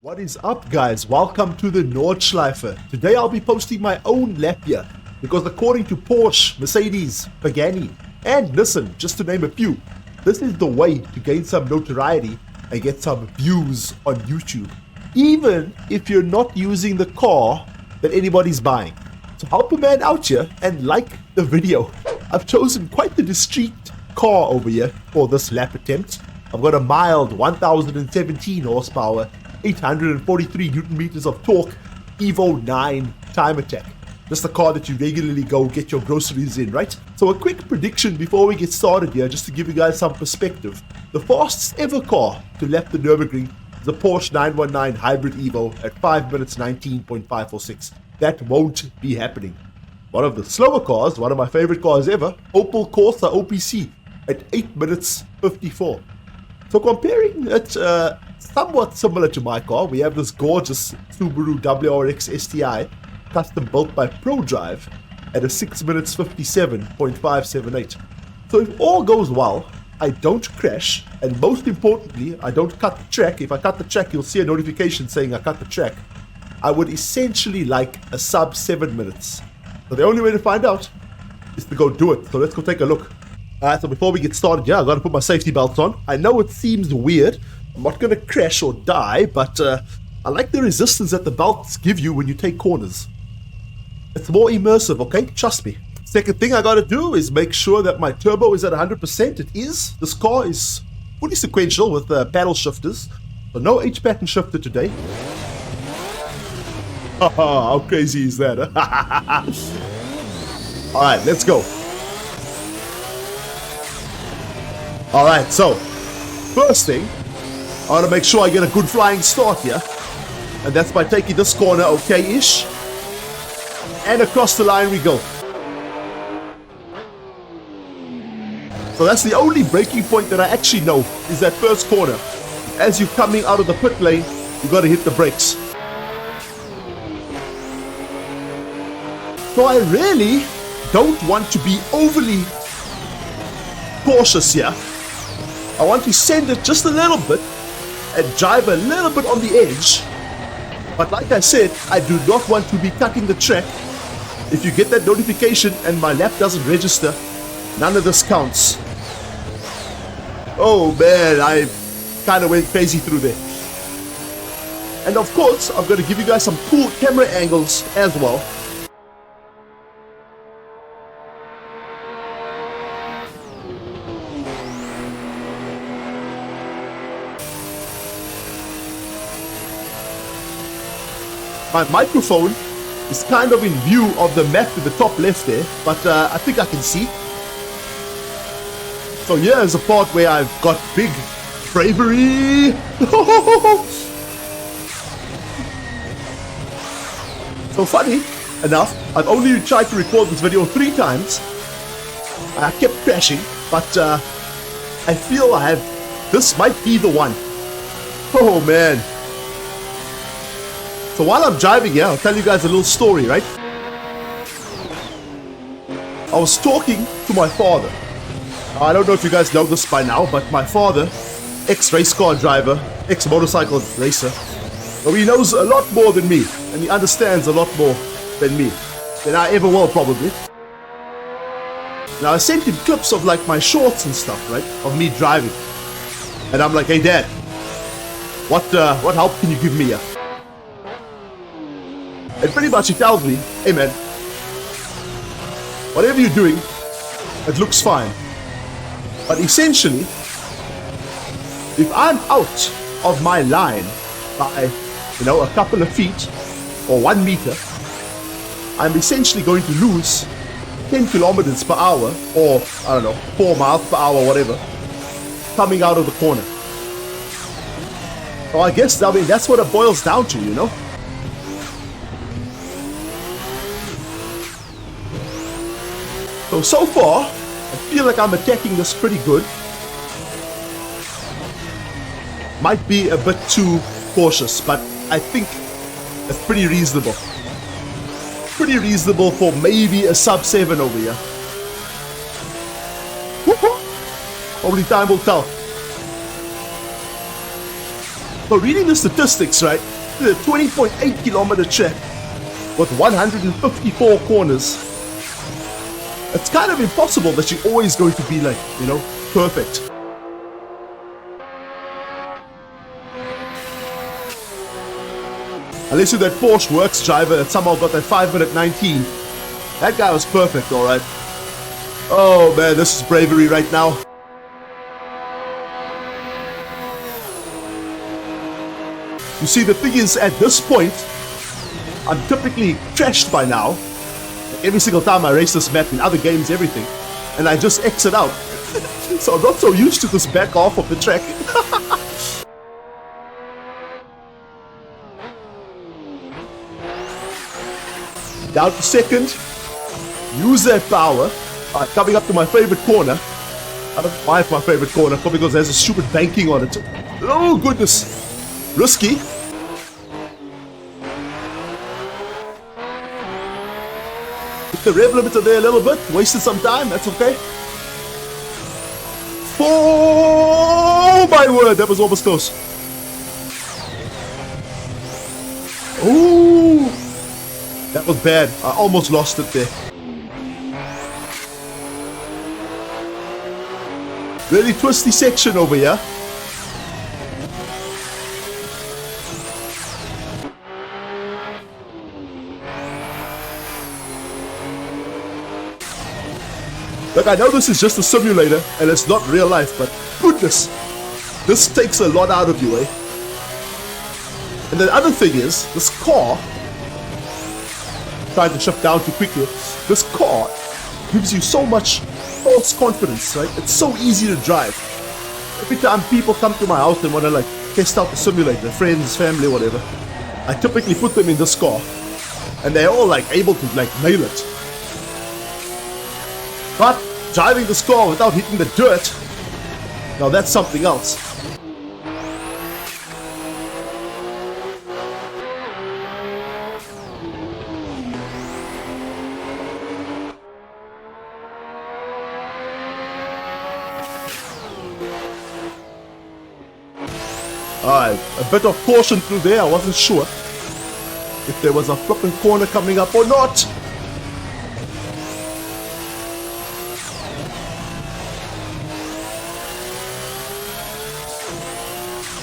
What is up, guys? Welcome to the Nordschleife. Today I'll be posting my own lap here because according to Porsche, Mercedes, Pagani and Nissan, just to name a few, this is the way to gain some notoriety and get some views on YouTube, even if you're not using the car that anybody's buying. So help a man out here and like the video. I've chosen quite the discreet car over here for this lap attempt. I've got a mild 1017 horsepower, 843 Newton meters of torque, Evo IX time attack. Just a car that you regularly go get your groceries in, right? So a quick prediction before we get started here, just to give you guys some perspective. The fastest ever car to lap the Nürburgring is the Porsche 919 Hybrid Evo at 5 minutes 19.546. That won't be happening. One of the slower cars, one of my favorite cars ever, Opel Corsa OPC at 8 minutes 54. So comparing it somewhat similar to my car, we have this gorgeous Subaru WRX STI custom built by ProDrive at a 6 minutes 57.578. So if all goes well, I don't crash, and most importantly, I don't cut the track. If I cut the track, you'll see a notification saying I cut the track. I would essentially like a sub 7 minutes. So the only way to find out is to go do it. So let's go take a look. Alright, so before we get started, I gotta put my safety belts on. I know it seems weird. I'm not gonna crash or die, but I like the resistance that the belts give you when you take corners. It's more immersive, okay? Trust me. Second thing I gotta do is make sure that my turbo is at 100%. It is. This car is fully sequential with paddle shifters. So no H-pattern shifter today. How crazy is that? Alright, let's go. Alright, so first thing, I want to make sure I get a good flying start here, and that's by taking this corner okay-ish, and across the line we go. So that's the only braking point that I actually know, is that first corner. As you're coming out of the pit lane, you got to hit the brakes. So I really don't want to be overly cautious here. I want to send it just a little bit and drive a little bit on the edge. But like I said, I do not want to be cutting the track. If you get that notification and my lap doesn't register, none of this counts. Oh man, I kind of went crazy through there. And of course, I'm going to give you guys some cool camera angles as well. My microphone is kind of in view of the map to the top left there, but I think I can see. So here's a part where I've got big bravery. So funny enough, I've only tried to record this video 3 times. I kept crashing, but I feel this might be the one. Oh man. So while I'm driving here, I'll tell you guys a little story, right? I was talking to my father. I don't know if you guys know this by now, but my father, ex-race car driver, ex-motorcycle racer, so he knows a lot more than me, and he understands a lot more than me, than I ever will probably. Now I sent him clips of like my shorts and stuff, right, of me driving, and I'm like, hey dad, what help can you give me here? And pretty much he tells me, hey man, whatever you're doing, it looks fine. But essentially, if I'm out of my line by, a couple of feet or 1 meter, I'm essentially going to lose 10 kilometers per hour, or I don't know, 4 miles per hour, whatever, coming out of the corner. So I guess, that's what it boils down to, So far, I feel like I'm attacking this pretty good. Might be a bit too cautious, but I think it's pretty reasonable. Pretty reasonable for maybe a sub 7 over here. Only time will tell. So reading the statistics, right, The 20.8 kilometer track with 154 corners. It's kind of impossible that you're always going to be like, you know, perfect. Unless you're that Porsche works driver that somehow got that 5-minute 19. That guy was perfect, alright. Oh man, this is bravery right now. You see, the thing is, at this point, I'm typically trashed by now. Every single time I race this map in other games, everything. And I just exit out. So I'm not so used to this back off of the track. Down to second. Use that power. Alright, coming up to my favorite corner. I don't know why it's my favorite corner, probably because there's a stupid banking on it. Oh goodness. Risky. Hit the rev limiter there a little bit. Wasted some time, that's okay. Oh my word, that was almost close. Ooh. That was bad. I almost lost it there. Really twisty section over here. Look, I know this is just a simulator and it's not real life, but goodness, this takes a lot out of you, eh? And the other thing is, this car, trying to shift down too quickly, this car gives you so much false confidence, right? It's so easy to drive. Every time people come to my house and want to like test out the simulator, friends, family, whatever, I typically put them in this car and they're all like able to like nail it. But driving this car without hitting the dirt, now that's something else. Alright, a bit of caution through there. I wasn't sure if there was a flipping corner coming up or not.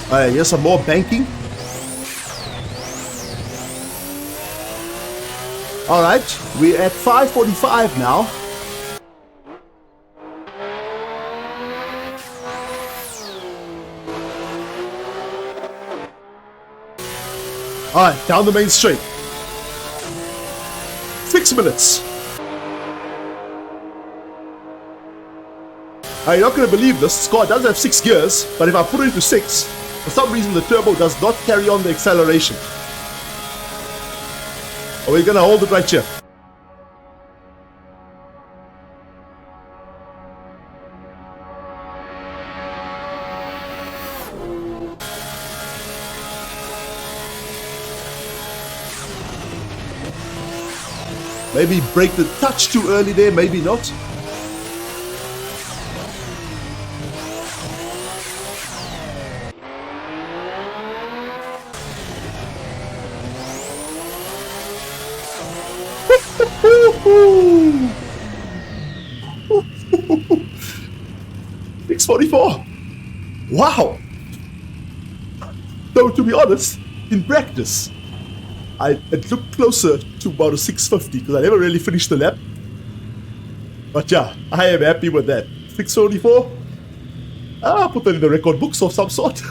Alright, here's some more banking. Alright, we're at 5:45 now. Alright, down the main straight. 6 minutes. You're not going to believe this car does have 6 gears, but if I put it into 6, for some reason the turbo does not carry on the acceleration. Are we going to hold it right here? Maybe brake the touch too early there, maybe not. $644. Wow. Though to be honest, in practice, it looked closer to about a 650 because I never really finished the lap. But yeah, I am happy with that. 644. I'll put that in the record books of some sort.